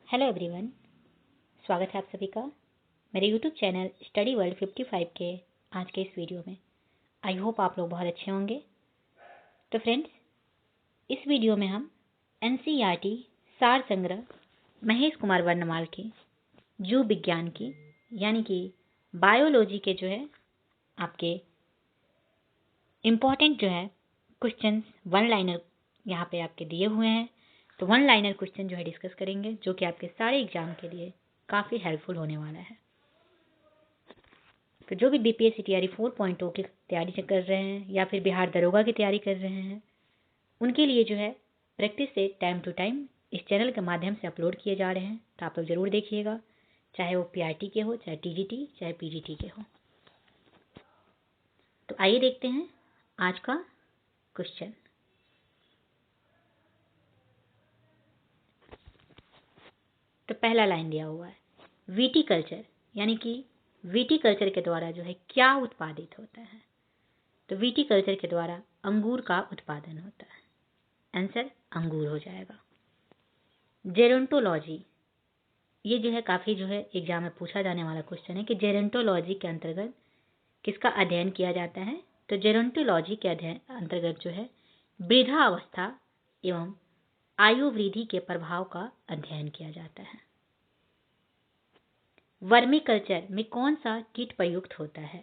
Hello everyone, स्वागत है आप सभी का मेरे यूट्यूब चैनल स्टडी वर्ल्ड 55 के आज के इस वीडियो में। आई होप आप लोग बहुत अच्छे होंगे। तो फ्रेंड्स, इस वीडियो में हम एनसीईआरटी सार संग्रह महेश कुमार वर्णमाल की जीव विज्ञान की यानी कि बायोलॉजी के जो है आपके इम्पॉर्टेंट जो है क्वेश्चंस वन लाइनर यहाँ पे आपके दिए हुए हैं। तो वन लाइनर क्वेश्चन जो है डिस्कस करेंगे, जो कि आपके सारे एग्जाम के लिए काफ़ी हेल्पफुल होने वाला है। तो जो भी बीपीएससी तैयारी 4.0 की तैयारी कर रहे हैं या फिर बिहार दरोगा की तैयारी कर रहे हैं, उनके लिए जो है प्रैक्टिस से टाइम टू टाइम इस चैनल के माध्यम से अपलोड किए जा रहे हैं। तो आप लोग ज़रूर देखिएगा, चाहे वो पीआरटी के हो, चाहे टीजीटी, चाहे पीजीटी के हो। तो आइए देखते हैं आज का क्वेश्चन। तो पहला लाइन दिया हुआ है, विटीकल्चर यानी कि विटीकल्चर के द्वारा जो है क्या उत्पादित होता है। तो विटीकल्चर के द्वारा अंगूर का उत्पादन होता है। आंसर अंगूर हो जाएगा। जेरोंटोलॉजी, ये जो है काफ़ी जो है एग्जाम में पूछा जाने वाला क्वेश्चन है कि जेरोंटोलॉजी के अंतर्गत किसका अध्ययन किया जाता है। तो जेरोंटोलॉजी के अध्ययन अंतर्गत जो है वृद्धा अवस्था एवं आयु वृद्धि के प्रभाव का अध्ययन किया जाता है। वर्मी कल्चर में कौन सा कीट प्रयुक्त होता है।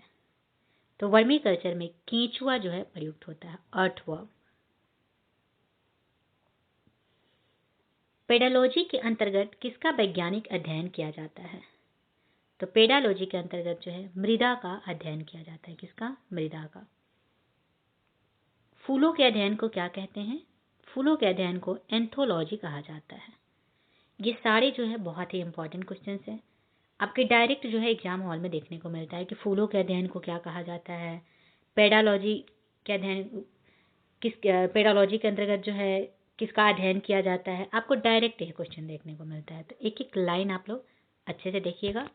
तो वर्मी कल्चर में केंचुआ जो है प्रयुक्त होता है, अर्थवर्म। पेडालॉजी के अंतर्गत किसका वैज्ञानिक अध्ययन किया जाता है। तो पेडालॉजी के अंतर्गत जो है मृदा का अध्ययन किया जाता है। किसका? मृदा का। फूलों के अध्ययन को क्या कहते हैं। फूलों के अध्ययन को एंथोलॉजी कहा जाता है। ये सारे जो है बहुत ही इंपॉर्टेंट क्वेश्चन हैं। आपके डायरेक्ट जो है एग्जाम हॉल में देखने को मिलता है कि फूलों के अध्ययन को क्या कहा जाता है, पेडालॉजी के अध्ययन पेडालॉजी के अंतर्गत जो है किसका अध्ययन किया जाता है। आपको डायरेक्ट ये क्वेश्चन देखने को मिलता है। तो एक एक लाइन आप लोग अच्छे से देखिएगा।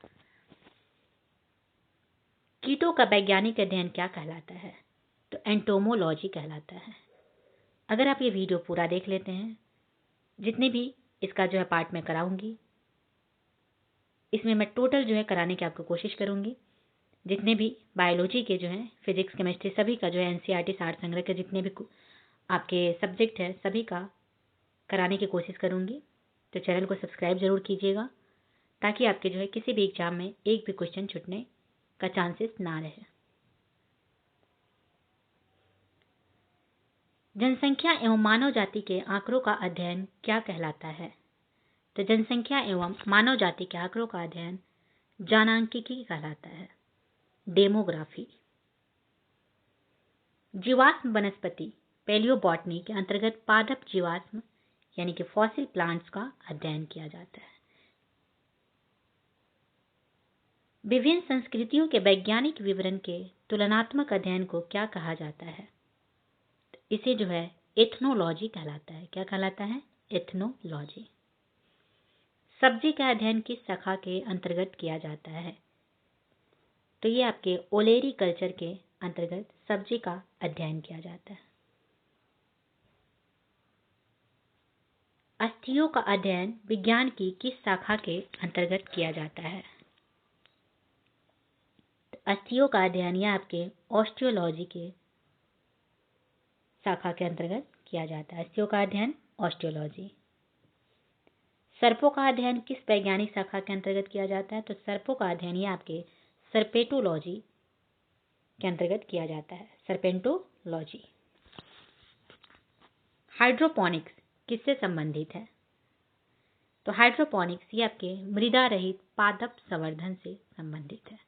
कीटों का वैज्ञानिक अध्ययन क्या कहलाता है। तो एंटोमोलॉजी कहलाता है। अगर आप ये वीडियो पूरा देख लेते हैं, जितने भी इसका जो है पार्ट मैं कराऊंगी, इसमें मैं टोटल जो है कराने की आपको कोशिश करूंगी। जितने भी बायोलॉजी के जो है फिजिक्स केमिस्ट्री सभी का जो है एनसीईआरटी सार संग्रह के जितने भी आपके सब्जेक्ट है सभी का कराने की कोशिश करूंगी। तो चैनल को सब्सक्राइब जरूर कीजिएगा, ताकि आपके जो है किसी भी एग्जाम में एक भी क्वेश्चन छूटने का चांसेस ना रहे। जनसंख्या एवं मानव जाति के आंकड़ों का अध्ययन क्या कहलाता है। तो जनसंख्या एवं मानव जाति के आंकड़ों का अध्ययन जनांकिकी कहलाता है, डेमोग्राफी। जीवाश्म वनस्पति पैलियोबॉटनी के अंतर्गत पादप जीवाश्म यानी कि फॉसिल प्लांट्स का अध्ययन किया जाता है। विभिन्न संस्कृतियों के वैज्ञानिक विवरण के तुलनात्मक अध्ययन को क्या कहा जाता है। इसे जो है एथनोलॉजी कहलाता है। क्या कहलाता है? एथनोलॉजी। सब्जी का अध्ययन किस शाखा के अंतर्गत किया जाता है। तो ये आपके ओलेरी कल्चर के अंतर्गत सब्जी का अध्ययन किया जाता है। अस्थियों का अध्ययन विज्ञान की किस शाखा के अंतर्गत किया जाता है। अस्थियों का अध्ययन यह आपके ऑस्टियोलॉजी के शाखा के अंतर्गत किया जाता है। अस्थियों का अध्ययन ऑस्टियोलॉजी। सर्पों का अध्ययन किस वैज्ञानिक शाखा के अंतर्गत किया जाता है। तो सर्पों का अध्ययन यह आपके सर्पेटोलॉजी के अंतर्गत किया जाता है, सर्पेंटोलॉजी। हाइड्रोपोनिक्स किससे संबंधित है। तो हाइड्रोपोनिक्स ये आपके मृदा रहित पादप संवर्धन से संबंधित है।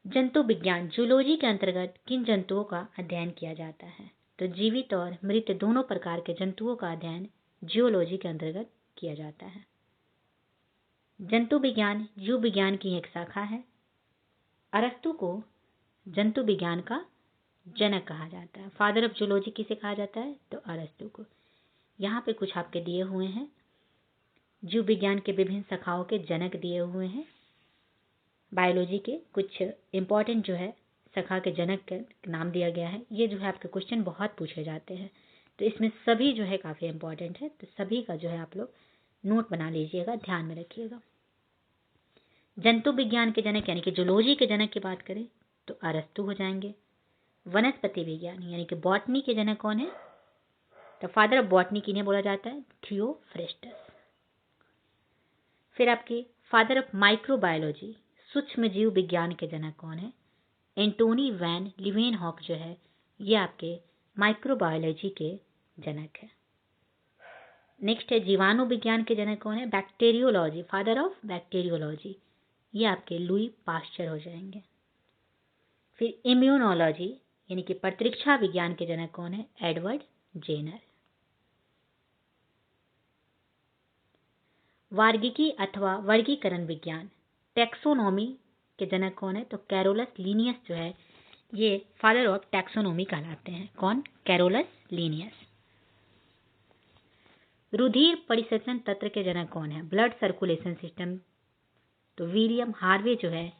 जंतु विज्ञान जूलॉजी के अंतर्गत किन जंतुओं का अध्ययन किया जाता है। तो जीवित और मृत दोनों प्रकार के जंतुओं का अध्ययन जियोलॉजी के अंतर्गत किया जाता है। जंतु विज्ञान जीव विज्ञान की एक शाखा है। अरस्तु को जंतु विज्ञान का जनक कहा जाता है। फादर ऑफ जूलॉजी किसे कहा जाता है। तो अरस्तु को। यहाँ पे कुछ आपके दिए हुए हैं, जीव विज्ञान के विभिन्न शाखाओं के जनक दिए हुए हैं। बायोलॉजी के कुछ इंपॉर्टेंट जो है शाखा के जनक का नाम दिया गया है। ये जो है आपके क्वेश्चन बहुत पूछे जाते हैं। तो तो इसमें सभी जो है काफ़ी इंपॉर्टेंट है, तो सभी का जो है आप लोग नोट बना लीजिएगा, ध्यान में रखिएगा। जंतु विज्ञान के जनक यानी कि जूलॉजी के जनक की बात करें तो अरस्तु हो जाएंगे। वनस्पति विज्ञान यानी कि बॉटनी के जनक कौन है? तो फादर ऑफ बॉटनी किन्हें बोला जाता है? थियोफ्रेस्टस। फिर आपके फादर ऑफ माइक्रोबायोलॉजी सूक्ष्म जीव विज्ञान के जनक कौन है? एंटोनी वैन लीवेनहॉक जो है ये आपके माइक्रोबायोलॉजी के जनक है। नेक्स्ट है जीवाणु विज्ञान के जनक कौन है? बैक्टीरियोलॉजी, फादर ऑफ बैक्टीरियोलॉजी ये आपके लुई पास्चर हो जाएंगे। फिर इम्यूनोलॉजी यानी कि प्रतिरक्षा विज्ञान के जनक कौन है? Edward Jenner. वार्गिकी अथवा वर्गीकरण विज्ञान टैक्सोनॉमी के जनक कौन है? तो कैरोलस लीनियस जो है ये फादर ऑफ टैक्सोनॉमी कहलाते हैं। कौन? Carolus Linnaeus. रुधिर परिसंचरण तंत्र के जनक कौन है? ब्लड सर्कुलेशन सिस्टम, तो विलियम हार्वे जो है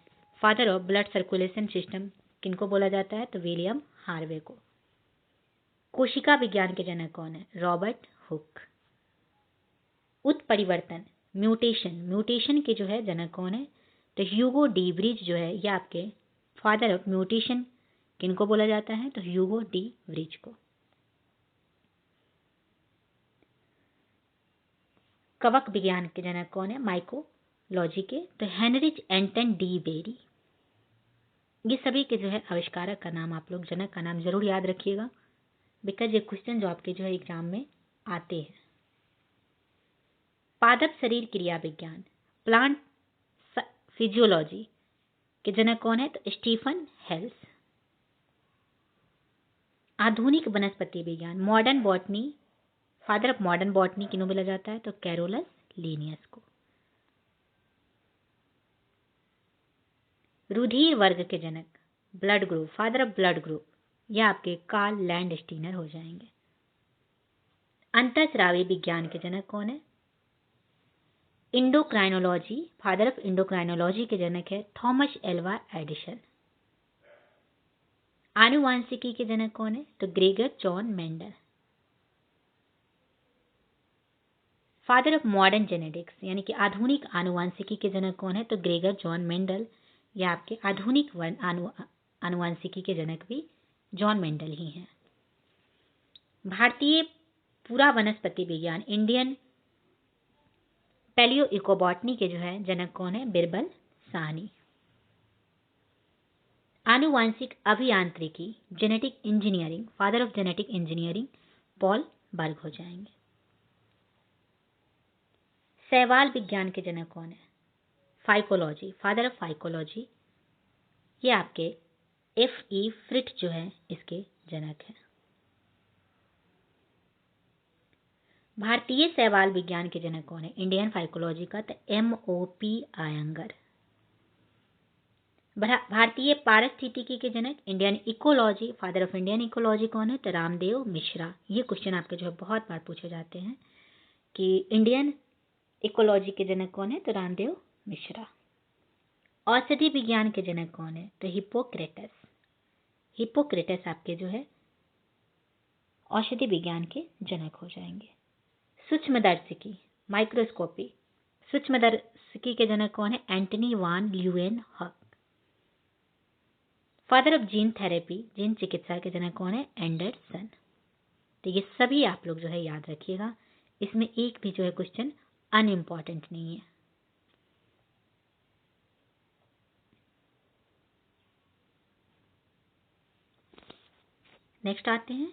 father of blood circulation system किनको बोला जाता है? तो विलियम हार्वे को। कोशिका विज्ञान के जनक कौन है? Robert Hooke. उत्परिवर्तन म्यूटेशन के जो है जनक कौन है? तो ह्यूगो डी व्रिज जो है ये आपके फादर ऑफ म्यूटेशन किनको बोला जाता है? तो ह्यूगो डी व्रिज को। कवक विज्ञान के जनक कौन है? माइकोलॉजी के, तो हेनरिच एंटन डी बेरी। ये सभी के जो है आविष्कारक का नाम आप लोग, जनक का नाम जरूर याद रखिएगा, बिकॉज ये क्वेश्चन जो आपके जो है एग्जाम में आते हैं। पादप शरीर क्रिया विज्ञान प्लांट फिजियोलॉजी के जनक कौन है? तो स्टीफन हेल्स। आधुनिक वनस्पति विज्ञान modern botany, father of modern botany किन्हों बोला जाता है? तो कैरोलस लीनियस को। रुधिर वर्ग के जनक blood group, father of blood group ये आपके कार्ल लैंडस्टीनर हो जाएंगे। अंतःस्रावी विज्ञान के जनक कौन है? इंडोक्राइनोलॉजी, फादर ऑफ इंडोक्राइनोलॉजी के जनक है थॉमस एल्वा एडिसन। आनुवांशिकी के जनक कौन है? तो Gregor John Mendel. Father of modern genetics यानी कि आधुनिक आनुवांशिकी के जनक कौन है? तो ग्रेगर जॉन मेंडल। या आपके आधुनिक आनुवांशिकी के जनक भी जॉन मेंडल ही हैं। भारतीय पूरा वनस्पति विज्ञान इंडियन पैलियो इकोबॉटनी के जो है जनक कौन है? बिरबल साहनी। आनुवांशिक अभियांत्रिकी genetic engineering, father of genetic engineering Paul Berg हो जाएंगे। शैवाल विज्ञान के जनक कौन है? फाइकोलॉजी, फादर ऑफ फाइकोलॉजी ये आपके F.E. फ्रिट जो है इसके जनक हैं। भारतीय शैवाल विज्ञान के जनक कौन है? इंडियन फाइकोलॉजी का तो M.O.P. आयंगर। भारतीय पारिस्थितिकी के जनक Indian ecology, father of Indian ecology कौन है? तो रामदेव मिश्रा। ये क्वेश्चन आपके जो है बहुत बार पूछे जाते हैं कि इंडियन इकोलॉजी के जनक कौन है? तो रामदेव मिश्रा। औषधि विज्ञान के जनक कौन है? तो हिप्पोक्रेटस। हिप्पोक्रेटस आपके जो है औषधि विज्ञान के जनक हो जाएंगे। सूक्ष्मदर्शिकी माइक्रोस्कोपी, सूक्ष्मदर्शिकी के जनक कौन है? Antony one Leeuwenhoek. Father of gene therapy, gene चिकित्सा के जनक कौन है? एंडरसन। तो ये सभी आप लोग जो है याद रखिएगा, इसमें एक भी जो है क्वेश्चन अनइम्पॉर्टेंट नहीं है। नेक्स्ट आते हैं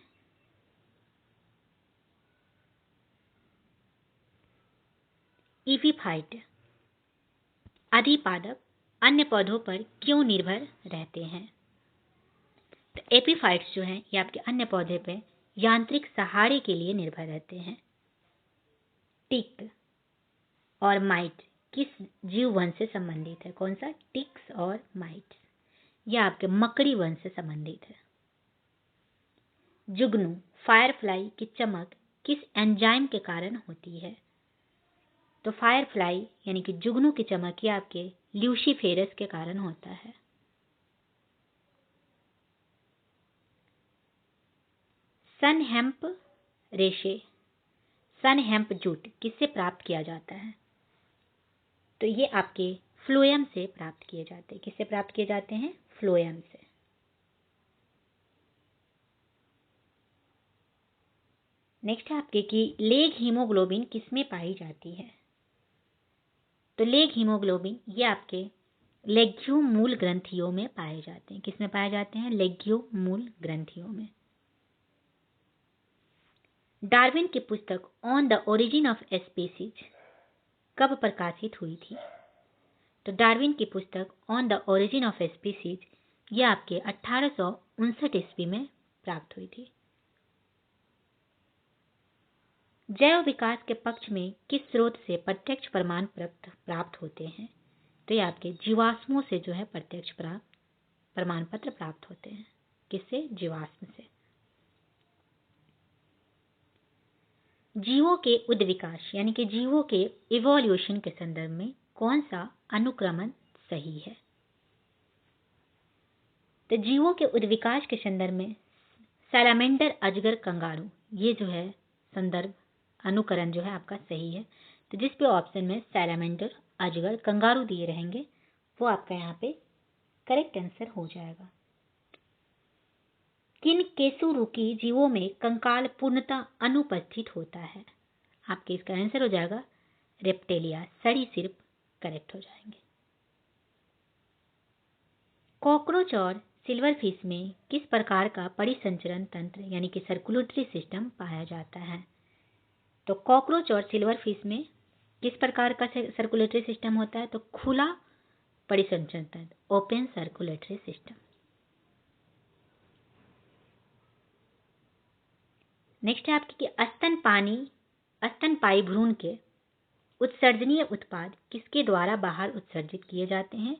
ईपीफाइट। अधिपादप अन्य पौधों पर क्यों निर्भर रहते हैं? तो एपीफाइट्स जो हैं ये आपके अन्य पौधे पे यांत्रिक सहारे के लिए निर्भर रहते हैं। टिक और माइट किस जीव वंश से संबंधित है? कौन सा? टिक्स और माइट्स। यह आपके मकड़ी वंश से संबंधित है। जुगनू फायरफ्लाई की चमक किस एंजाइम के कारण होती है? तो फायरफ्लाई यानी कि जुगनू की चमक ये आपके ल्यूसीफेरस के कारण होता है। सन हेम्प रेशे, सन हेम्प जूट किससे प्राप्त किया जाता है? तो ये आपके फ्लोएम से प्राप्त किए जाते हैं। किससे प्राप्त किए जाते हैं? फ्लोएम से। नेक्स्ट है आपके कि लेग हीमोग्लोबिन किसमें पाई जाती है? तो लेग हीमोग्लोबिन ये आपके लेग्यू मूल ग्रंथियों में पाए जाते हैं। किसमें पाए जाते हैं? लेग्यू मूल ग्रंथियों में। डार्विन की पुस्तक on the origin of species कब प्रकाशित हुई थी? तो डार्विन की पुस्तक on the origin of species ये आपके 1859 ईस्वी में प्राप्त हुई थी। जैव विकास के पक्ष में किस स्रोत से प्रत्यक्ष प्रमाण प्राप्त होते हैं? तो ये आपके जीवाश्मों से जो है प्रत्यक्ष प्रमाण पत्र प्राप्त होते हैं। किससे? जीवाश्म से। जीवों के उद्विकास यानी कि जीवों के इवोल्यूशन के संदर्भ में कौन सा अनुक्रमण सही है? तो जीवों के उद्विकास के संदर्भ में सैलामेंडर, अजगर, कंगारू ये जो है संदर्भ अनुकरण जो है आपका सही है। तो जिस भी ऑप्शन में सैलामेंडर, अजगर, कंगारू दिए रहेंगे वो आपका यहाँ पे करेक्ट आंसर हो जाएगा। किन केसुरुकी जीवों में कंकाल पूर्णतः अनुपस्थित होता है? आपके इसका आंसर हो जाएगा रेप्टेलिया, सरीसृप करेक्ट हो जाएंगे। कॉकरोच और सिल्वरफिश में किस प्रकार का परिसंचरण तंत्र यानी कि सर्कुलेटरी सिस्टम पाया जाता है? तो कॉकरोच और सिल्वरफिश में किस प्रकार का सर्कुलेटरी सिस्टम होता है? तो खुला परिसंचरण तंत्र, ओपन सर्कुलेटरी सिस्टम। नेक्स्ट है आपकी कि स्तनपायी भ्रूण के उत्सर्जनीय उत्पाद किसके द्वारा बाहर उत्सर्जित किए जाते हैं?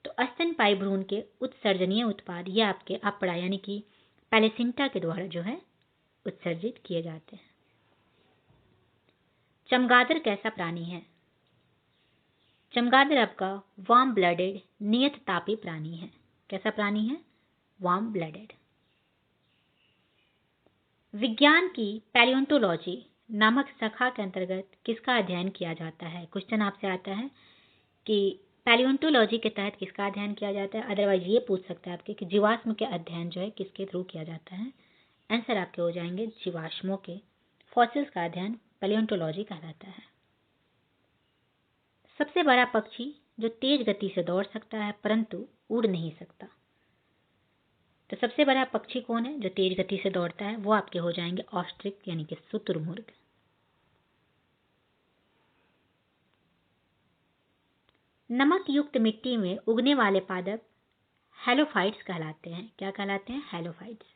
तो स्तनपायी भ्रूण के उत्सर्जनीय उत्पाद ये आपके अपड़ा यानी कि प्लेसेंटा के द्वारा जो है उत्सर्जित किए जाते हैं। चमगादड़ कैसा प्राणी है? चमगादड़ आपका वार्म ब्लडेड नियत तापी प्राणी है। कैसा प्राणी है? Warm blooded. विज्ञान की पैलियोंटोलॉजी नामक शाखा के अंतर्गत किसका अध्ययन किया जाता है? क्वेश्चन आपसे आता है कि पैलियोंटोलॉजी के तहत किसका अध्ययन किया जाता है। अदरवाइज ये पूछ सकता है आपके कि जीवाश्म के अध्ययन जो है किसके थ्रू किया जाता है। आंसर आपके हो जाएंगे जीवाश्मों के, फॉसिल्स का अध्ययन पैलियोंटोलॉजी कहलाता है। सबसे बड़ा पक्षी जो तेज गति से दौड़ सकता है परंतु उड़ नहीं सकता, तो सबसे बड़ा पक्षी कौन है जो तेज गति से दौड़ता है? वो आपके हो जाएंगे ऑस्ट्रिच यानी कि शुतुरमुर्ग। नमक युक्त मिट्टी में उगने वाले पादप हेलोफाइट्स कहलाते हैं। क्या कहलाते हैं? हेलोफाइट्स।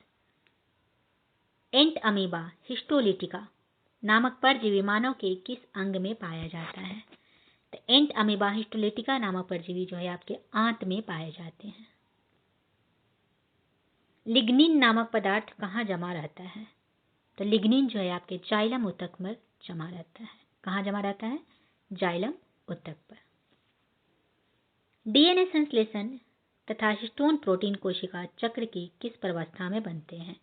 एंट अमीबा हिस्टोलिटिका नामक परजीवी मानव के किस अंग में पाया जाता है? तो एंट अमीबा हिस्टोलिटिका नामक परजीवी जो है आपके आंत में पाए जाते हैं। लिग्निन नामक पदार्थ कहाँ जमा रहता है? तो लिग्निन जो है आपके जाइलम ऊतक पर जमा रहता है। कहाँ जमा रहता है? जाइलम ऊतक पर। डीएनए संश्लेषण तथा हिस्टोन प्रोटीन कोशिका चक्र की किस प्रवस्था में बनते हैं?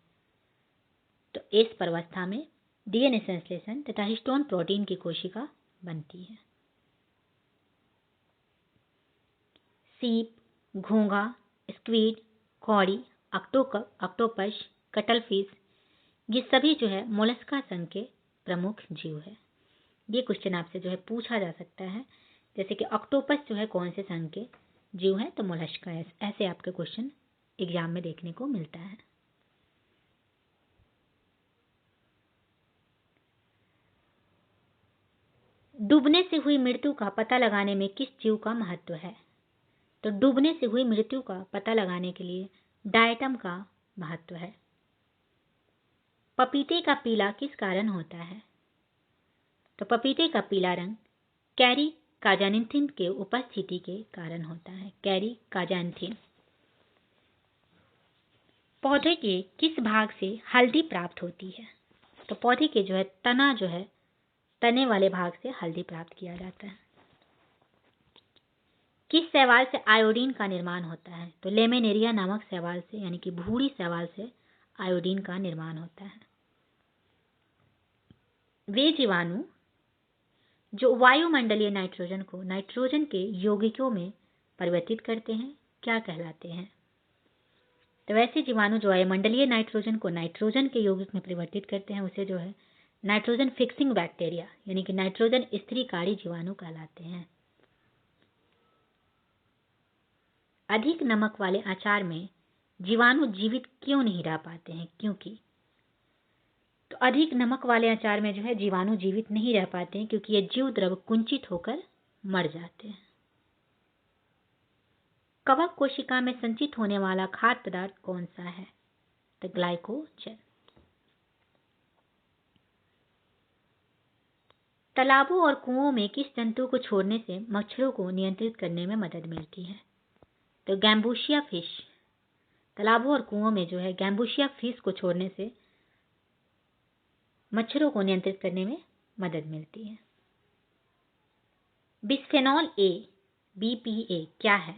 तो इस प्रवस्था में डीएनए संश्लेषण तथा हिस्टोन प्रोटीन की कोशिका बनती है। सीप, घोंघा, स्क्वीड, कौड़ी, ऑक्टोपस, कटलफिश ये सभी जो है मोलस्का संघ के प्रमुख जीव है। ये क्वेश्चन आपसे जो है पूछा जा सकता है, जैसे कि ऑक्टोपस जो है कौन से संघ के जीव है? तो मोलस्का। ऐसे आपके क्वेश्चन एग्जाम में देखने को मिलता है। डूबने से हुई मृत्यु का पता लगाने में किस जीव का महत्व है? तो डूबने से हुई मृत्यु का पता लगाने के लिए डायटम का महत्व है। पपीते का पीला किस कारण होता है? तो पपीते का पीला रंग कैरी काजानिथिन के उपस्थिति के कारण होता है। कैरी काजानिथिन। पौधे के किस भाग से हल्दी प्राप्त होती है? तो पौधे के जो है तना जो है तने वाले भाग से हल्दी प्राप्त किया जाता है। किस शैवाल से आयोडीन का निर्माण होता है? तो लेमिनेरिया नामक शैवाल से यानी कि भूरी शैवाल से आयोडीन का निर्माण होता है। वे जीवाणु जो वायुमंडलीय नाइट्रोजन को नाइट्रोजन के यौगिकों में परिवर्तित करते हैं क्या कहलाते हैं? तो वैसे जीवाणु जो वायुमंडलीय नाइट्रोजन को नाइट्रोजन के यौगिक में परिवर्तित करते हैं उसे जो है नाइट्रोजन फिक्सिंग बैक्टीरिया यानी कि नाइट्रोजन स्थिरीकारी जीवाणु कहलाते हैं। अधिक नमक वाले अचार में जीवाणु जीवित क्यों नहीं रह पाते हैं? क्योंकि तो अधिक नमक वाले अचार में जो है जीवाणु जीवित नहीं रह पाते हैं क्योंकि ये जीव द्रव कुंचित होकर मर जाते हैं। कवक कोशिका में संचित होने वाला खाद्य पदार्थ कौन सा है? तो ग्लाइकोजन। तालाबों और कुओं में किस जंतु को छोड़ने से मच्छरों को नियंत्रित करने में मदद मिलती है? तो गैम्बूशिया फिश। तालाबों और कुओं में जो है गैम्बूशिया फिश को छोड़ने से मच्छरों को नियंत्रित करने में मदद मिलती है। बिस्फेनॉल ए BPA क्या है?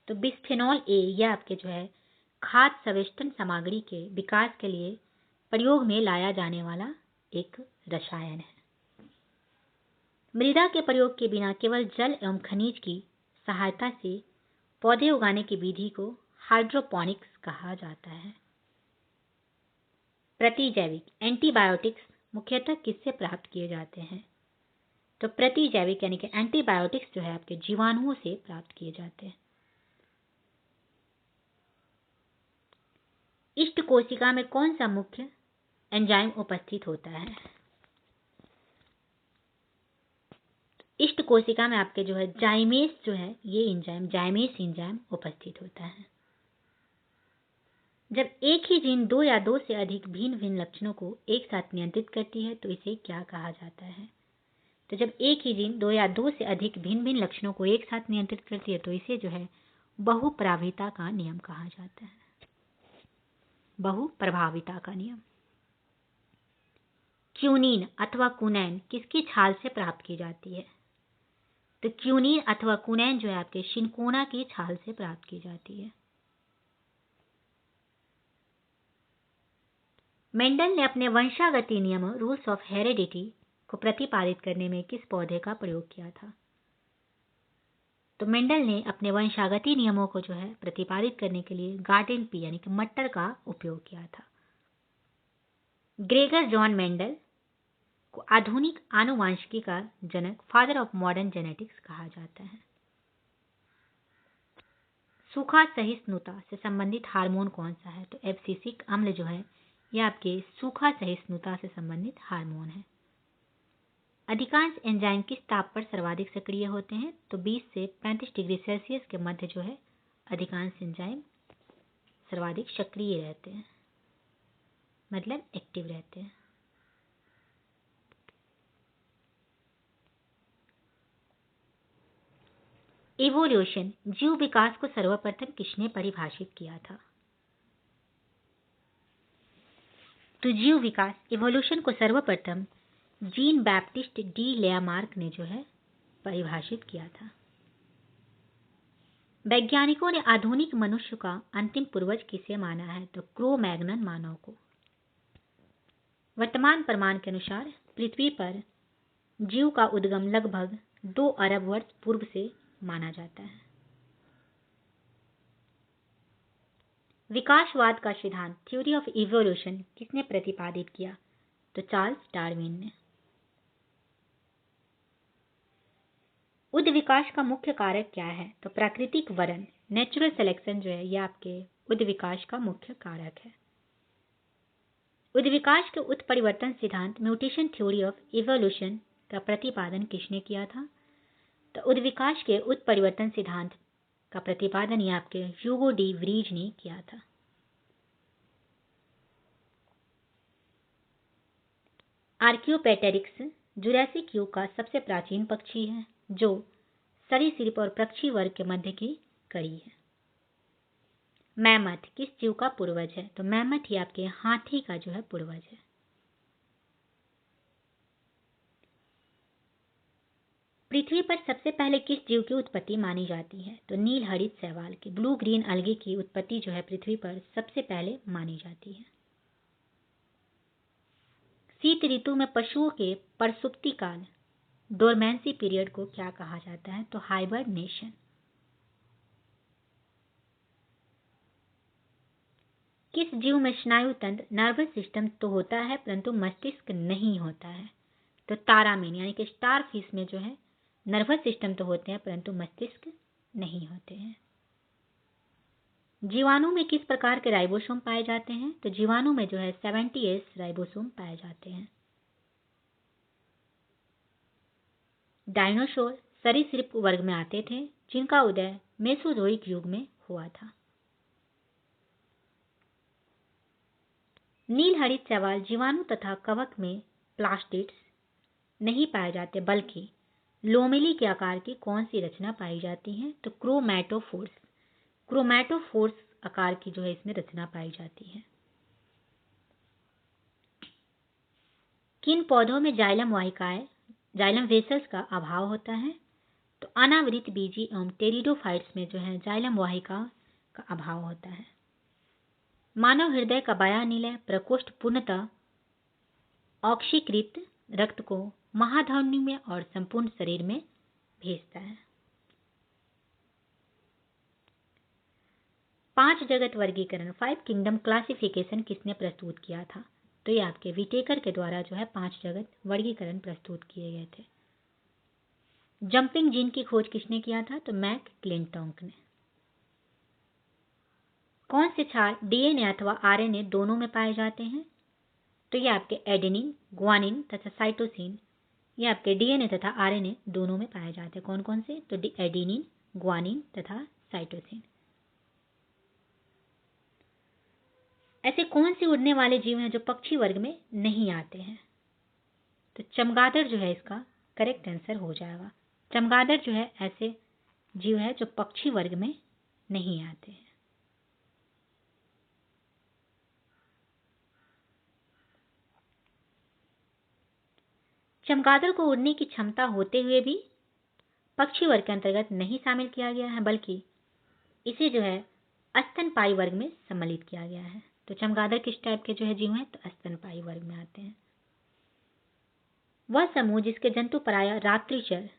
तो बिस्फेनॉल ए यह आपके जो है खाद्य संवेष्टन सामग्री के विकास के लिए प्रयोग में लाया जाने वाला एक रसायन है। मृदा के प्रयोग के बिना केवल जल एवं खनिज की सहायता से पौधे उगाने की विधि को हाइड्रोपोनिक्स कहा जाता है। प्रतिजैविक एंटीबायोटिक्स मुख्यतः किससे प्राप्त किए जाते हैं? तो प्रतिजैविक यानी कि एंटीबायोटिक्स जो है आपके जीवाणुओं से प्राप्त किए जाते हैं। इष्ट कोशिका में कौन सा मुख्य एंजाइम उपस्थित होता है? इष्ट कोशिका में आपके जो है जाइमेस जो है ये एंजाइम जाइमेस एंजाइम उपस्थित होता है। जब एक ही जीन दो या दो से अधिक भिन्न भिन्न लक्षणों को एक साथ नियंत्रित करती है तो इसे क्या कहा जाता है? तो जब एक ही जीन दो या दो से अधिक भिन्न भिन्न लक्षणों को एक साथ नियंत्रित करती है तो इसे जो है बहुप्रभाविता का नियम कहा जाता है। बहुप्रभाविता का नियम। क्यूनिन अथवा कुनैन किसकी छाल से प्राप्त की जाती है? तो क्यूनिन अथवा कुनैन जो है आपके शिनकोना की छाल से प्राप्त की जाती है। मेंडल ने अपने वंशागति नियम रूल्स ऑफ हेरेडिटी को प्रतिपादित करने में किस पौधे का प्रयोग किया था? तो मेंडल ने अपने वंशागति नियमों को जो है प्रतिपादित करने के लिए गार्डन पी यानी कि मटर का उपयोग किया था। ग्रेगर जॉन मेंडल को आधुनिक आनुवांशिकी का जनक फादर ऑफ मॉडर्न जेनेटिक्स कहा जाता है। सूखा सहिष्णुता से संबंधित हार्मोन कौन सा है? तो एब्सिसिक अम्ल जो है यह आपके सूखा सहिष्णुता से संबंधित हार्मोन है। अधिकांश एंजाइम किस ताप पर सर्वाधिक सक्रिय होते हैं? तो 20 से 35 डिग्री सेल्सियस के मध्य जो है अधिकांश एंजाइम सर्वाधिक सक्रिय रहते हैं, मतलब एक्टिव रहते हैं। इवोल्यूशन जीव विकास को सर्वप्रथम किसने परिभाषित किया था? तो जीव विकास इवोल्यूशन को सर्वप्रथम जीन बैप्टिस्ट डी लेमार्क ने जो है परिभाषित किया था। वैज्ञानिकों ने आधुनिक मनुष्य का अंतिम पूर्वज किसे माना है? तो क्रो मैग्नन मानव को। वर्तमान प्रमाण के अनुसार पृथ्वी पर जीव का उद्गम लगभग 2 अरब वर्ष पूर्व से माना जाता है। विकासवाद का सिद्धांत थ्योरी ऑफ इवोल्यूशन किसने प्रतिपादित किया? तो चार्ल्स डार्विन ने। उद्विकास का मुख्य कारक क्या है? तो प्राकृतिक वरण नेचुरल सिलेक्शन जो है यह आपके उद्विकास का मुख्य कारक है। उद्विकास के उत्परिवर्तन सिद्धांत म्यूटेशन थ्योरी ऑफ इवोल्यूशन का प्रतिपादन किसने किया था? तो उद्विकास के उत्परिवर्तन सिद्धांत का प्रतिपादन यह आपके ह्यूगो डी व्रीज ने किया था। आर्कियोपेटेरिक्स जुरासिक युग का सबसे प्राचीन पक्षी है जो सरीसृप और पक्षी वर्ग के मध्य की कड़ी है। मैमथ किस जीव का पूर्वज है? तो मैमथ ही आपके हाथी का जो है पूर्वज है। पृथ्वी पर सबसे पहले किस जीव की उत्पत्ति मानी जाती है? तो नील हरित शैवाल की ब्लू ग्रीन अलगे की उत्पत्ति जो है पृथ्वी पर सबसे पहले मानी जाती है। शीत ऋतु में पशुओं के प्रसुप्ति काल, डोरमेंसी पीरियड को क्या कहा जाता है? तो हाइबरनेशन। किस जीव में स्नायु तंत्र, नर्वस सिस्टम तो होता है परंतु मस्तिष्क नहीं होता है? तो तारामीन यानी कि स्टार फिश में जो है नर्वस सिस्टम तो होते हैं परंतु मस्तिष्क नहीं होते हैं। जीवाणु में किस प्रकार के राइबोसोम पाए जाते हैं? तो जीवाणु में जो है 70S राइबोसोम पाए जाते हैं। डायनासोर सरीसृप वर्ग में आते थे जिनका उदय मेसोजोइक युग में हुआ था। नीलहरित शैवाल जीवाणु तथा कवक में प्लास्टिड्स नहीं पाए जाते बल्कि लोमेली के आकार की कौन सी रचना पाई जाती है? तो क्रोमैटोफोर्स। क्रोमैटोफोर्स आकार की जो है इसमें रचना पाई जाती है। किन पौधों में जाइलम वाहिकाएं, जाइलम वेसल्स का अभाव होता है? तो अनावृत बीजी एवं टेरिडोफाइट्स में जो है जाइलम वाहिका का अभाव होता है। मानव हृदय का बायां निलय प्रकोष्ठ पूर्णतः ऑक्सीकृत रक्त को महाधमनी में और संपूर्ण शरीर में भेजता है। 5 जगत वर्गीकरण 5 किंगडम क्लासिफिकेशन किसने प्रस्तुत किया था? तो ये आपके विटेकर के द्वारा जो है 5 जगत वर्गीकरण प्रस्तुत किए गए थे। जंपिंग जीन की खोज किसने किया था? तो मैक क्लिंटॉक ने। कौन से क्षार डीएनए अथवा आरएनए दोनों में पाए जाते हैं? तो ये आपके एडेनिन, ग्वानिन तथा साइटोसिन, ये आपके डीएनए तथा आरएनए दोनों में पाए जाते हैं। कौन कौन से? तो एडेनिन, ग्वानिन तथा साइटोसिन। ऐसे कौन से उड़ने वाले जीव हैं जो पक्षी वर्ग में नहीं आते हैं? तो चमगादड़ जो है इसका करेक्ट आंसर हो जाएगा। चमगादड़ जो है ऐसे जीव है जो पक्षी वर्ग में नहीं आते हैं। चमगादड़ को उड़ने की क्षमता होते हुए भी पक्षी वर्ग के अंतर्गत नहीं शामिल किया गया है बल्कि इसे जो है स्तनपायी वर्ग में सम्मिलित किया गया है। तो चमगादड़ किस टाइप के जो है जीव हैं? तो स्तनपायी वर्ग में आते हैं। वह समूह जिसके जंतु प्रायः रात्रिचर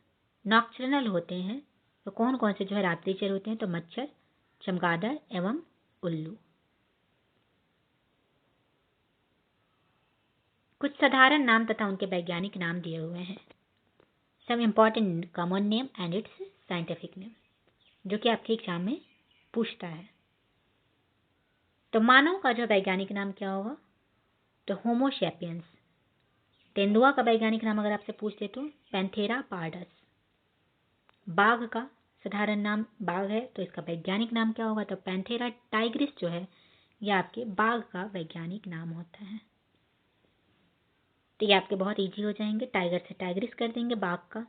नॉक्टर्नल होते हैं, तो कौन कौन से जो है रात्रिचर होते हैं? तो मच्छर, चमगादड़ एवं उल्लू। कुछ साधारण नाम तथा उनके वैज्ञानिक नाम दिए हुए हैं। Some important common name and its scientific name, जो कि आपके एग्जाम में पूछता है। तो मानव का जो वैज्ञानिक नाम क्या होगा? तो होमो सैपियंस। तेंदुआ का वैज्ञानिक नाम अगर आपसे पूछ दे तो पैंथेरा पार्डस। बाघ का साधारण नाम बाघ है तो इसका वैज्ञानिक नाम क्या होगा? तो पैंथेरा टाइग्रिस जो है यह आपके बाघ का वैज्ञानिक नाम होता है। तो ये आपके बहुत इजी हो जाएंगे। टाइगर से टाइग्रिस कर देंगे, बाघ का।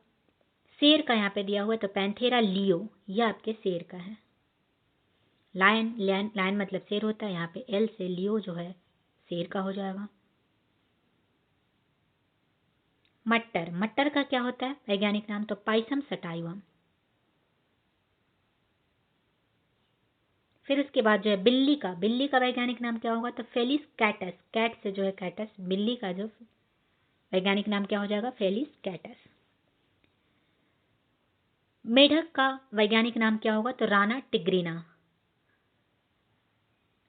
शेर का यहाँ पे दिया हुआ है तो पैंथेरा लियो, यह आपके शेर का है। लायन, लायन मतलब शेर होता है, यहाँ पे एल से लियो जो है शेर का हो जाएगा। मट्टर, मट्टर का क्या होता है वैज्ञानिक नाम? तो पाइसम सटाइवम। फिर उसके बाद जो है बिल्ली का वैज्ञानिक नाम क्या होगा? तो फेलिस कैटस। कैट से जो है कैटस, बिल्ली का जो वैज्ञानिक नाम क्या हो जाएगा? फेलिस कैटस। मेढक का वैज्ञानिक नाम क्या होगा? तो राना टिग्रिना।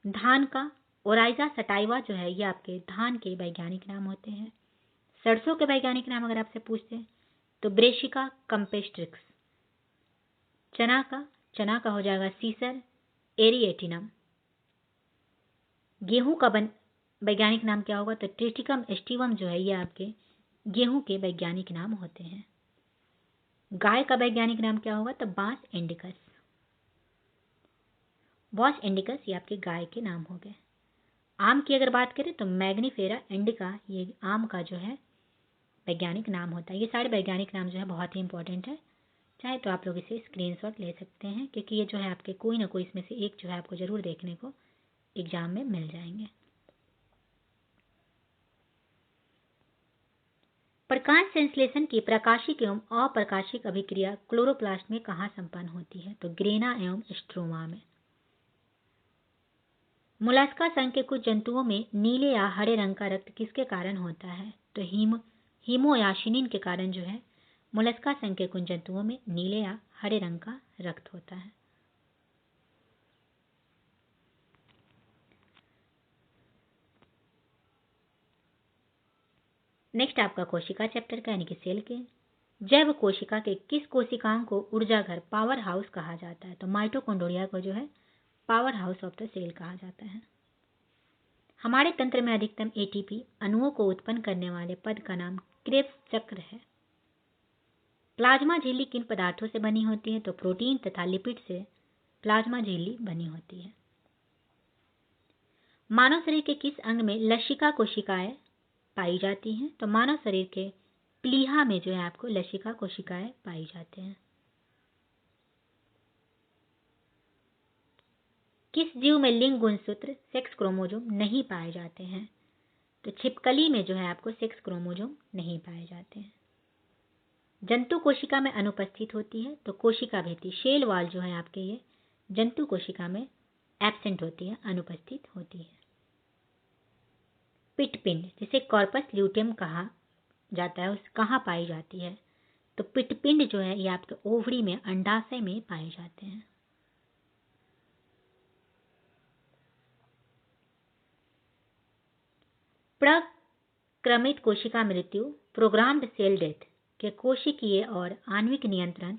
धान का ओराइजा सटाइवा जो है ये आपके धान के वैज्ञानिक नाम होते हैं। सरसों के वैज्ञानिक नाम अगर आपसे पूछते हैं तो ब्रेशिका कंपेस्ट्रिक्स। चना का हो जाएगा सीसर एरिएटिनम। गेहूं का वैज्ञानिक नाम क्या होगा? तो ट्रिटिकम एस्टिवम जो है ये आपके गेहूं के वैज्ञानिक नाम होते हैं। गाय का वैज्ञानिक नाम क्या होगा? तो बांस इंडिकस। बॉस इंडिकस ये आपके गाय के नाम हो गए। आम की अगर बात करें तो मैग्नीफेरा इंडिका ये आम का जो है वैज्ञानिक नाम होता है। ये सारे वैज्ञानिक नाम जो है बहुत ही इंपॉर्टेंट है, चाहे तो आप लोग इसे स्क्रीनशॉट ले सकते हैं क्योंकि ये जो है आपके कोई ना कोई इसमें से एक जो है आपको जरूर देखने को एग्जाम में मिल जाएंगे। प्रकाश संश्लेषण की प्रकाशिक एवं अप्रकाशिक अभिक्रिया क्लोरोप्लास्ट में कहाँ संपन्न होती है? तो ग्रेना एवं स्ट्रोमा में। मोलस्का संघ के कुछ जंतुओं में नीले या हरे रंग का रक्त किसके कारण होता है? तो हीमोयाशिनिन के कारण जो है मोलस्का संघ के कुछ जंतुओं में नीले या हरे रंग का रक्त होता है। नेक्स्ट आपका कोशिका चैप्टर का यानी कि सेल के जैव कोशिका के किस कोशिकाओं को ऊर्जा घर पावर हाउस कहा जाता है? तो माइटोकॉन्ड्रिया को जो है power house of the cell कहा जाता है। हमारे तंत्र में अधिकतम एटीपी अणुओं को उत्पन्न करने वाले पद का नाम क्रेब्स चक्र है। प्लाज्मा झिल्ली किन पदार्थों से बनी होती है? तो प्रोटीन तथा लिपिड से प्लाज्मा झिल्ली बनी होती है। मानव शरीर के किस अंग में लसिका कोशिकाएं पाई जाती हैं? तो मानव शरीर के प्लीहा में जो है आपको लसिका कोशिकाएं पाई जाते हैं। किस जीव में लिंग गुणसूत्र सेक्स क्रोमोसोम नहीं पाए जाते हैं? तो छिपकली में जो है आपको सेक्स क्रोमोसोम नहीं पाए जाते हैं। जंतु कोशिका में अनुपस्थित होती है तो कोशिका भित्ति शेल वाल जो है आपके ये जंतु कोशिका में एब्सेंट होती है, अनुपस्थित होती है। पिटपिंड जिसे कॉर्पस ल्यूटियम कहा जाता है उस कहाँ पाई जाती है? तो पिटपिंड जो है ये आपके ओवरी में अंडाशय में पाए जाते हैं। प्रक्रमित कोशिका मृत्यु प्रोग्राम्ड सेल डेथ के कोशिकीय और आणविक नियंत्रण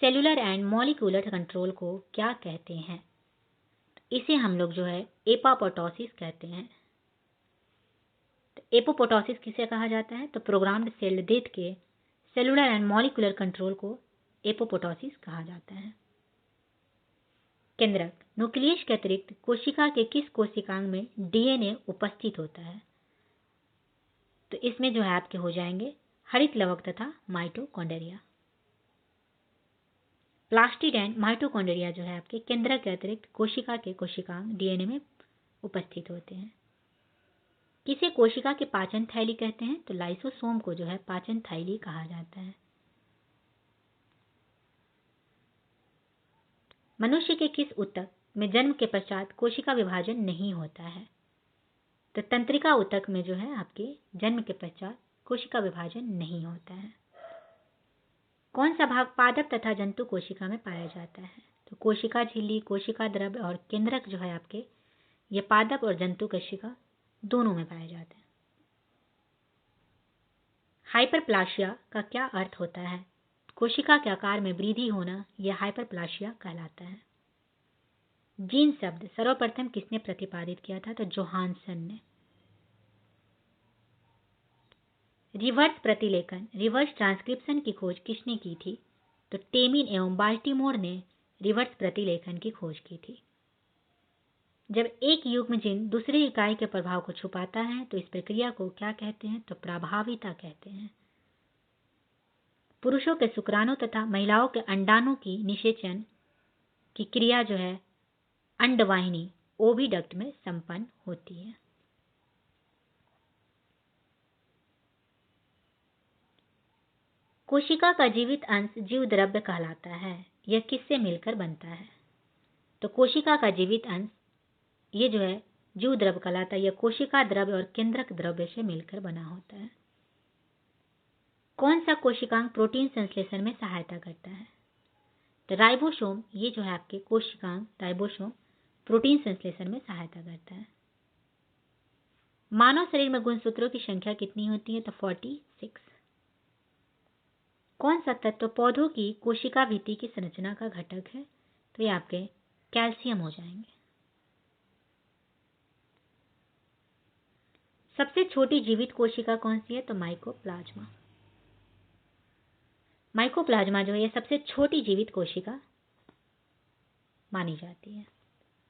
सेलुलर एंड मॉलिक्यूलर कंट्रोल को क्या कहते हैं? इसे हम लोग जो है एपोप्टोसिस कहते हैं। तो एपोप्टोसिस किसे कहा जाता है? तो प्रोग्राम्ड सेल डेथ के सेलुलर एंड मॉलिक्यूलर कंट्रोल को एपोप्टोसिस कहा जाता है। केंद्रक न्यूक्लियस के अतिरिक्त कोशिका के किस कोशिकांग में डीएनए उपस्थित होता है? तो इसमें जो है आपके हो जाएंगे हरित लवक तथा माइटोकॉन्ड्रिया। प्लास्टिड एंड माइटोकॉन्ड्रिया जो है आपके केंद्रक के अतिरिक्त कोशिका के कोशिकांग डीएनए में उपस्थित होते हैं। किसे कोशिका के पाचन थैली कहते हैं? तो लाइसोसोम को जो है पाचन थैली कहा जाता है। मनुष्य के किस ऊतक में जन्म के पश्चात कोशिका विभाजन नहीं होता है? तो तंत्रिका ऊतक में जो है आपके जन्म के पश्चात कोशिका विभाजन नहीं होता है। कौन सा भाग पादप तथा जंतु कोशिका में पाया जाता है? तो कोशिका झिल्ली, कोशिका द्रव्य और केंद्रक जो है आपके ये पादप और जंतु कोशिका दोनों में पाए जाते हैं। हाइपरप्लासिया का क्या अर्थ होता है? कोशिका के आकार में वृद्धि होना यह हाइपरप्लासिया कहलाता है। जीन शब्द सर्वप्रथम किसने प्रतिपादित किया था? तो जोहानसन ने। रिवर्स प्रतिलेखन रिवर्स ट्रांसक्रिप्शन की खोज किसने की थी? तो टेमिन एवं बाल्टीमोर ने रिवर्स प्रतिलेखन की खोज की थी। जब एक युग्म जीन दूसरी इकाई के प्रभाव को छुपाता है तो इस प्रक्रिया को क्या कहते हैं? तो प्रभाविता कहते हैं। पुरुषों के शुक्राणु तथा महिलाओं के अंडाणु की निषेचन की क्रिया जो है अंडवाहिनी ओविडक्ट में संपन्न होती है। कोशिका का जीवित अंश जीव द्रव्य कहलाता है। यह किससे मिलकर बनता है? तो कोशिका का जीवित अंश ये जो है जीव द्रव्य कहलाता है। यह कोशिका द्रव्य और केंद्रक द्रव्य से मिलकर बना होता है। कौन सा कोशिकांग प्रोटीन संश्लेषण में सहायता करता है? तो राइबोसोम ये जो है आपके कोशिकांग राइबोसोम प्रोटीन संश्लेषण में सहायता करता है। मानव शरीर में गुणसूत्रों की संख्या कितनी होती है? तो 46। कौन सा तत्व पौधों की कोशिका भित्ति की संरचना का घटक है? तो ये आपके कैल्शियम हो जाएंगे। सबसे छोटी जीवित कोशिका कौन सी है? तो माइकोप्लाज्मा। माइकोप्लाज्मा जो है ये सबसे छोटी जीवित कोशिका मानी जाती है।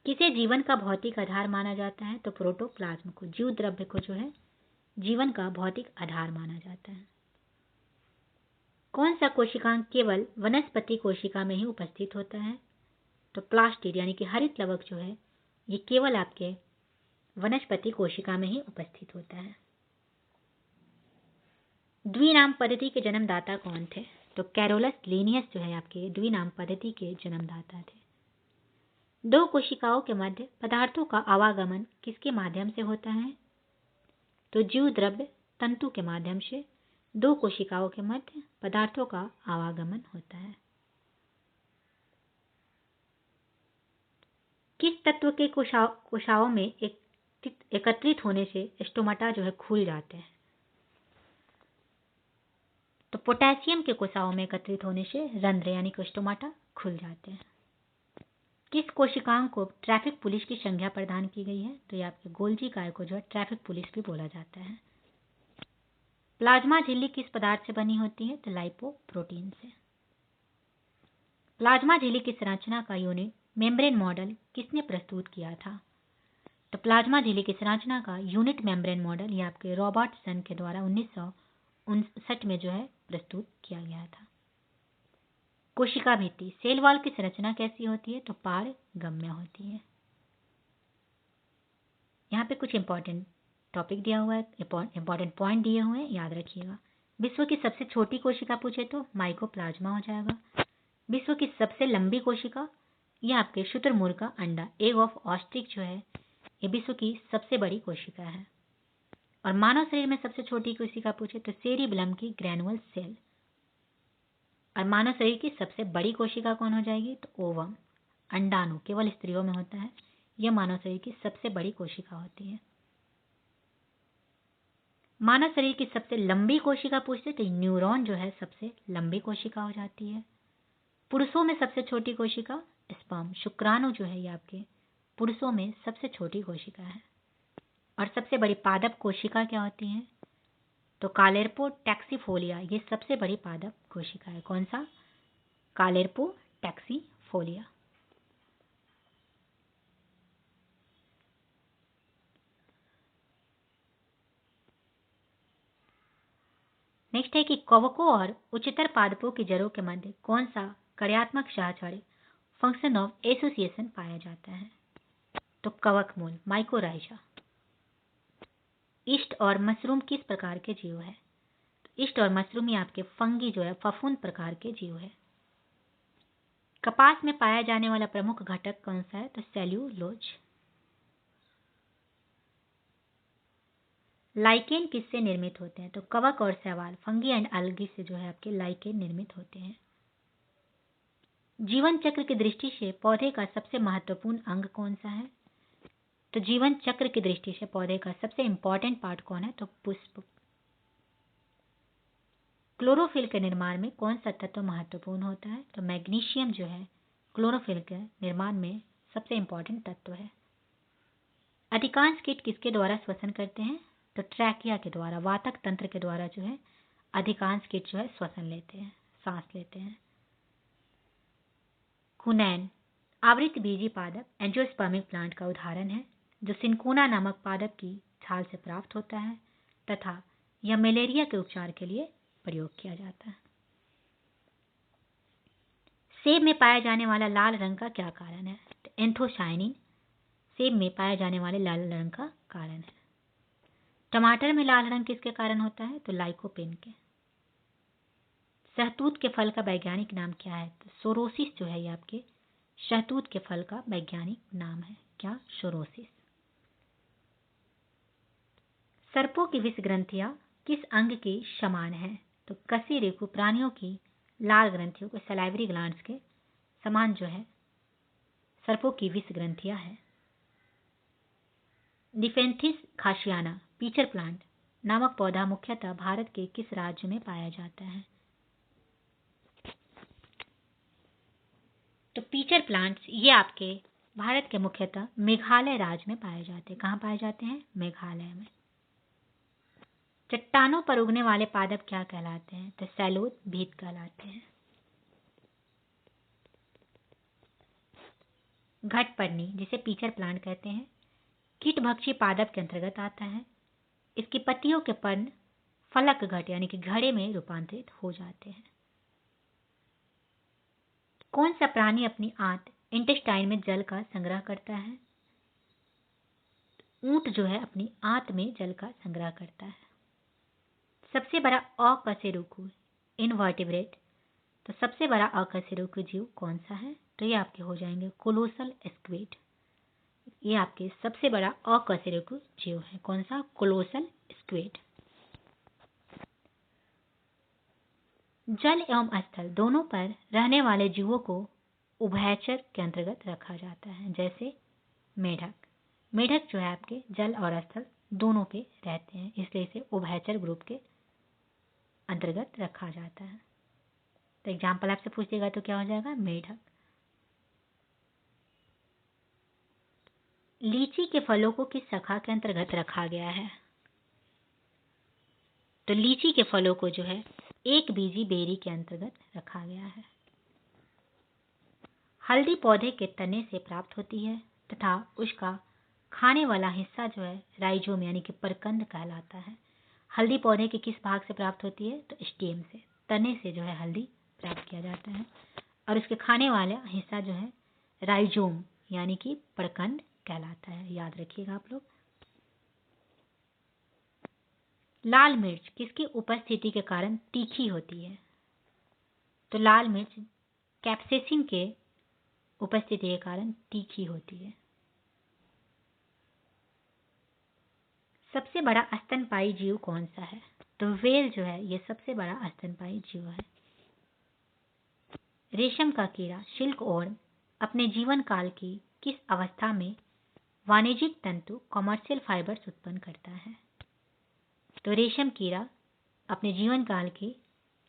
किसे जीवन का भौतिक आधार माना जाता है? तो प्रोटोप्लाज्म को जीव द्रव्य को जो है जीवन का भौतिक आधार माना जाता है। कौन सा कोशिकांग केवल वनस्पति कोशिका में ही उपस्थित होता है? तो प्लास्टिड यानी कि हरित लवक जो है ये केवल आपके वनस्पति कोशिका में ही उपस्थित होता है। द्विनाम पद्धति के जन्मदाता कौन थे? तो कैरोलस लिनियस जो है आपके द्विनाम पद्धति के जन्मदाता थे। दो कोशिकाओं के मध्य पदार्थों का आवागमन किसके माध्यम से होता है? तो जीव द्रव्य तंतु के माध्यम से दो कोशिकाओं के मध्य पदार्थों का आवागमन होता है। किस तत्व के कोशिकाओं में एकत्रित होने से स्टोमाटा जो है खुल जाते हैं? तो पोटेशियम के कोशिकाओं में एकत्रित होने से रंध्र यानी कि स्टोमाटा खुल जाते हैं। किस कोशिकाओं को ट्रैफिक पुलिस की संज्ञा प्रदान की गई है? तो ये आपके गोल्जी काय को जो है ट्रैफिक पुलिस भी बोला जाता है। प्लाज्मा झिल्ली किस पदार्थ से बनी होती है? तो लाइपोप्रोटीन से। प्लाज्मा झिल्ली की संरचना का यूनिट मेम्ब्रेन मॉडल किसने प्रस्तुत किया था? तो प्लाज्मा झिल्ली की संरचना का यूनिट मेम्ब्रेन मॉडल ये आपके रॉबर्टसन के द्वारा 1959 में जो है प्रस्तुत किया गया था। कोशिका भित्ति सेल वॉल की संरचना कैसी होती है? तो पारगम्य होती है। यहाँ पे कुछ इंपॉर्टेंट टॉपिक दिया हुआ है, इंपॉर्टेंट पॉइंट दिए हुए हैं, याद रखिएगा। विश्व की सबसे छोटी कोशिका पूछे तो माइकोप्लाज्मा हो जाएगा। विश्व की सबसे लंबी कोशिका ये आपके शुतुरमुर्ग का अंडा एग ऑफ ऑस्ट्रिच जो है ये विश्व की सबसे बड़ी कोशिका है। और मानव शरीर में सबसे छोटी कोशिका पूछे तो सेरिबेलम की ग्रैनुअल सेल। और मानव शरीर की सबसे बड़ी कोशिका कौन हो जाएगी? तो ओवम, अंडाणु केवल स्त्रियों में होता है। यह मानव शरीर की सबसे बड़ी कोशिका होती है। मानव शरीर की सबसे लंबी कोशिका पूछते तो न्यूरॉन जो है सबसे लंबी कोशिका हो जाती है। पुरुषों में सबसे छोटी कोशिका स्पर्म, शुक्राणु जो है ये आपके पुरुषों में सबसे छोटी कोशिका है। और सबसे बड़ी पादप कोशिका क्या होती है? तो कालेर्पो टैक्सीफोलिया ये सबसे बड़ी पादप कोशिका है। कौन सा? कालेर्पो टैक्सीफोलिया। नेक्स्ट है कि कवकों और उच्चतर पादपों की जड़ों के मध्य कौन सा कार्यात्मक सहचर्य फंक्शन ऑफ एसोसिएशन पाया जाता है? तो कवक मूल माइकोराइजा। ईस्ट और मशरूम किस प्रकार के जीव है? तो ईस्ट और मशरूम ये आपके फंगी जो है फफूंद प्रकार के जीव है। कपास में पाया जाने वाला प्रमुख घटक कौन सा है? तो सेल्यूलोज। लाइकेन किससे निर्मित होते हैं? तो कवक और शैवाल फंगी एंड अलगी से जो है आपके लाइकेन निर्मित होते हैं। जीवन चक्र की दृष्टि से पौधे का सबसे महत्वपूर्ण अंग कौन सा है? तो जीवन चक्र की दृष्टि से पौधे का सबसे इंपॉर्टेंट पार्ट कौन है? तो पुष्प। क्लोरोफिल के निर्माण में कौन सा तत्व महत्वपूर्ण होता है? तो मैग्नीशियम जो है क्लोरोफिल के निर्माण में सबसे इंपॉर्टेंट तत्व है। अधिकांश कीट किसके द्वारा श्वसन करते हैं? तो ट्रैकिया के द्वारा, वातक तंत्र के द्वारा जो है अधिकांश कीट जो है श्वसन लेते हैं, सांस लेते हैं। कुनैन आवृत बीजी पादप एंजियोस्पर्मिक प्लांट का उदाहरण है जो सिंकोना नामक पादप की छाल से प्राप्त होता है तथा यह मलेरिया के उपचार के लिए प्रयोग किया जाता है। सेब में पाया जाने वाला लाल रंग का क्या कारण है? तो एंथोसायनिन सेब में पाए जाने वाले लाल रंग का कारण है। टमाटर में लाल रंग किसके कारण होता है? तो लाइकोपेन के। शहतूत के फल का वैज्ञानिक नाम क्या है? तो सोरोसिस जो है ये आपके शहतूत के फल का वैज्ञानिक नाम है। क्या? सोरोसिस। सर्पों की विष ग्रंथियां किस अंग के समान है? तो कशेरुकी प्राणियों की लाल ग्रंथियों को सलाइवरी ग्लैंड्स के समान जो है सर्पों की विष ग्रंथियां है। डिफेंथिस खासियाना पीचर प्लांट नामक पौधा मुख्यतः भारत के किस राज्य में पाया जाता है? तो पीचर प्लांट्स ये आपके भारत के मुख्यतः मेघालय राज्य में पाए जाते हैं। कहाँ पाए जाते हैं? मेघालय में। चट्टानों पर उगने वाले पादप क्या कहलाते हैं? तो सैलोट भीत कहलाते हैं। घटपर्णी जिसे पीचर प्लांट कहते हैं कीटभक्षी पादप के अंतर्गत आता है। इसकी पत्तियों के पर्ण फलक घट यानी कि घड़े में रूपांतरित हो जाते हैं। कौन सा प्राणी अपनी आंत इंटेस्टाइन में जल का संग्रह करता है? ऊंट जो है अपनी आंत में जल का संग्रह करता है। सबसे बड़ा अकशेरुकी इनवर्टिब्रेट तो सबसे बड़ा अकशेरुकी जीव कौन सा है? तो ये आपके हो जाएंगे कोलोसल स्क्विड। ये आपके सबसे बड़ा अकशेरुकी जीव है। कौन सा? Colossal squid. जल एवं स्थल दोनों पर रहने वाले जीवों को उभयचर के अंतर्गत रखा जाता है। जैसे मेढक, मेढक जो है आपके जल और स्थल दोनों पे रहते हैं, इसलिए इसे उभयचर ग्रुप के अंतर्गत रखा जाता है। तो एग्जाम्पल आपसे पूछ देगा तो क्या हो जाएगा? मेढक। लीची के फलों को किस शाखा के अंतर्गत रखा गया है? तो लीची के फलों को जो है एक बीजी बेरी के अंतर्गत रखा गया है। हल्दी पौधे के तने से प्राप्त होती है तथा उसका खाने वाला हिस्सा जो है राइजोम यानी कि परकंद कहलाता है। हल्दी पौधे के किस भाग से प्राप्त होती है? तो स्टेम से, तने से जो है हल्दी प्राप्त किया जाता है और उसके खाने वाला हिस्सा जो है राइजोम यानी कि परकंद कहलाता है। याद रखिएगा आप लोग। लाल मिर्च किसकी उपस्थिति के कारण तीखी होती है? तो लाल मिर्च कैप्सेसिन के उपस्थिति के कारण तीखी होती है। सबसे बड़ा स्तनपायी जीव कौन सा है? तो व्हेल जो है ये सबसे बड़ा स्तनपायी जीव है। रेशम का कीड़ा सिल्क वर्म अपने जीवन काल की किस अवस्था में वाणिज्यिक तंतु कमर्शियल फाइबर्स उत्पन्न करता है? तो रेशम कीड़ा अपने जीवन काल की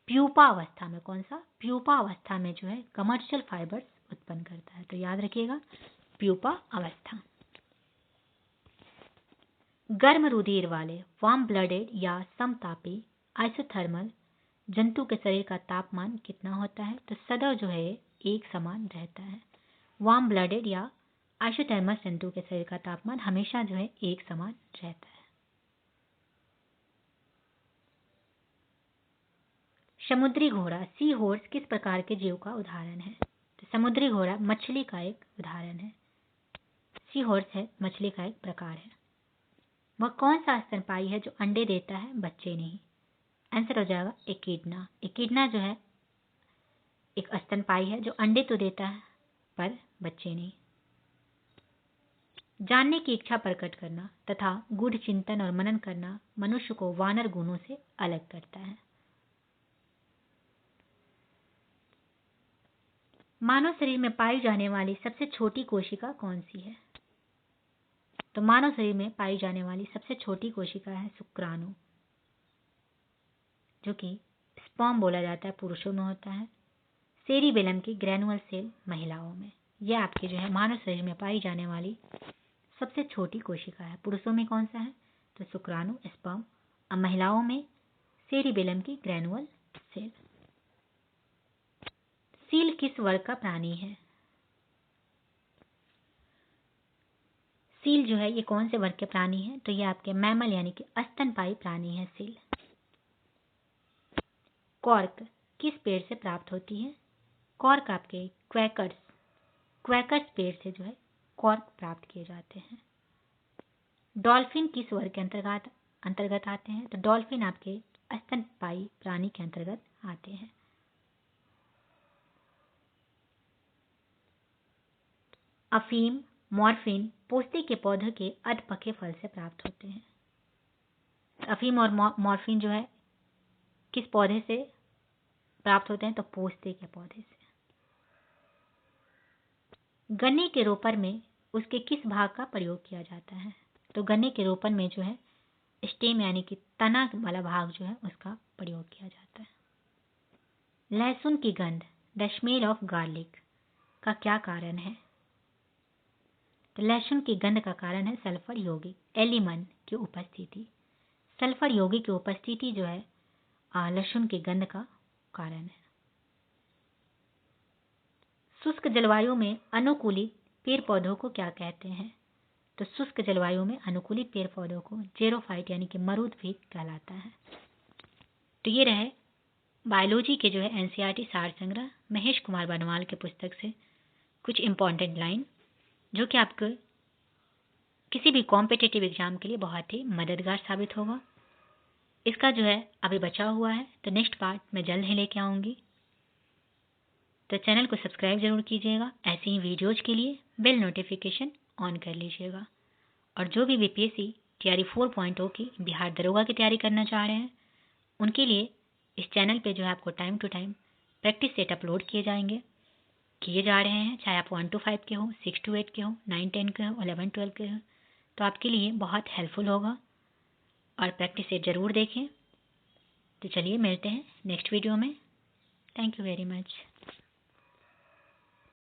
प्यूपा अवस्था में, कौन सा? प्यूपा अवस्था में जो है कमर्शियल फाइबर्स उत्पन्न करता है। तो याद रखिएगा प्यूपा अवस्था। गर्म रुधिर वाले वार्म ब्लडेड या समतापी आइसोथर्मल जंतु के शरीर का तापमान कितना होता है? तो सदैव जो है एक समान रहता है। वार्म ब्लडेड या आइसोथर्मल जंतु के शरीर का तापमान हमेशा जो है एक समान रहता है। समुद्री घोड़ा सी हॉर्स किस प्रकार के जीव का उदाहरण है? तो समुद्री घोड़ा मछली का एक उदाहरण है। सी हॉर्स है मछली का एक प्रकार है। वह कौन सा स्तनपायी है जो अंडे देता है बच्चे नहीं? आंसर हो जाएगा एकिडना। एकिडना जो है एक स्तनपायी है जो अंडे तो देता है पर बच्चे नहीं। जानने की इच्छा प्रकट करना तथा गूढ़ चिंतन और मनन करना मनुष्य को वानर गुणों से अलग करता है। मानव शरीर में पाई जाने वाली सबसे छोटी कोशिका कौन सी है? तो मानव शरीर में पाई जाने वाली सबसे छोटी कोशिका है शुक्राणु, जो कि स्पर्म बोला जाता है, पुरुषों में होता है। सेरिबेलम की ग्रैनुअल सेल महिलाओं में। यह आपके जो है मानव शरीर में पाई जाने वाली सबसे छोटी कोशिका है। पुरुषों में कौन सा है? तो शुक्राणु, स्पर्म, और महिलाओं में सेरिबेलम की ग्रैनुअल सेल। सील किस वर्ग का प्राणी है? सील जो है ये कौन से वर्ग के प्राणी है? तो ये आपके मैमल यानी कि स्तनपायी प्राणी है सील। कॉर्क किस पेड़ से प्राप्त होती है? कॉर्क आपके क्वैकर्स पेड़ से जो है कॉर्क प्राप्त किए जाते हैं। डॉल्फिन किस वर्ग के अंतर्गत आते हैं? तो डॉल्फिन आपके स्तनपायी प्राणी के अंतर्गत आते हैं। अफीम, मॉर्फिन पोस्ते के पौधे के अधपके फल से प्राप्त होते हैं। अफीम और मॉर्फिन जो है किस पौधे से प्राप्त होते हैं? तो पोस्ते के पौधे से। गन्ने के रोपण में उसके किस भाग का प्रयोग किया जाता है? तो गन्ने के रोपण में जो है स्टेम यानी कि तना वाला भाग जो है उसका प्रयोग किया जाता है। लहसुन की गंध, द स्मेल ऑफ गार्लिक, का क्या कारण है? तो लहसुन की गंध का कारण है सल्फर यौगिक एलिमन की उपस्थिति। सल्फर यौगिक की उपस्थिति जो है लहसुन की गंध का कारण है। शुष्क जलवायु में अनुकूलित पेड़ पौधों को क्या कहते हैं? तो शुष्क जलवायु में अनुकूलित पेड़ पौधों को जेरोफाइट यानी कि मरुदभित कहलाता है। तो ये रहे बायोलॉजी के जो है एनसीईआरटी सार संग्रह महेश कुमार बनवाल के पुस्तक से कुछ इंपॉर्टेंट लाइन, जो कि आपको किसी भी कॉम्पिटिटिव एग्जाम के लिए बहुत ही मददगार साबित होगा। इसका जो है अभी बचा हुआ है, तो नेक्स्ट पार्ट मैं जल्द ही लेके आऊँगी। तो चैनल को सब्सक्राइब ज़रूर कीजिएगा। ऐसे ही वीडियोज़ के लिए बेल नोटिफिकेशन ऑन कर लीजिएगा। और जो भी बीपीएससी तैयारी 4.0 की बिहार दरोगा की तैयारी करना चाह रहे हैं, उनके लिए इस चैनल पे जो है आपको time to time practice set upload किए जा रहे हैं। चाहे आप 1 to 5 के हो, 6 to 8 के हो, 9 10 के हो, 11 12 के हो, तो आपके लिए बहुत हेल्पफुल होगा। और प्रैक्टिस सेट ज़रूर देखें। तो चलिए मिलते हैं नेक्स्ट वीडियो में। Thank you very much.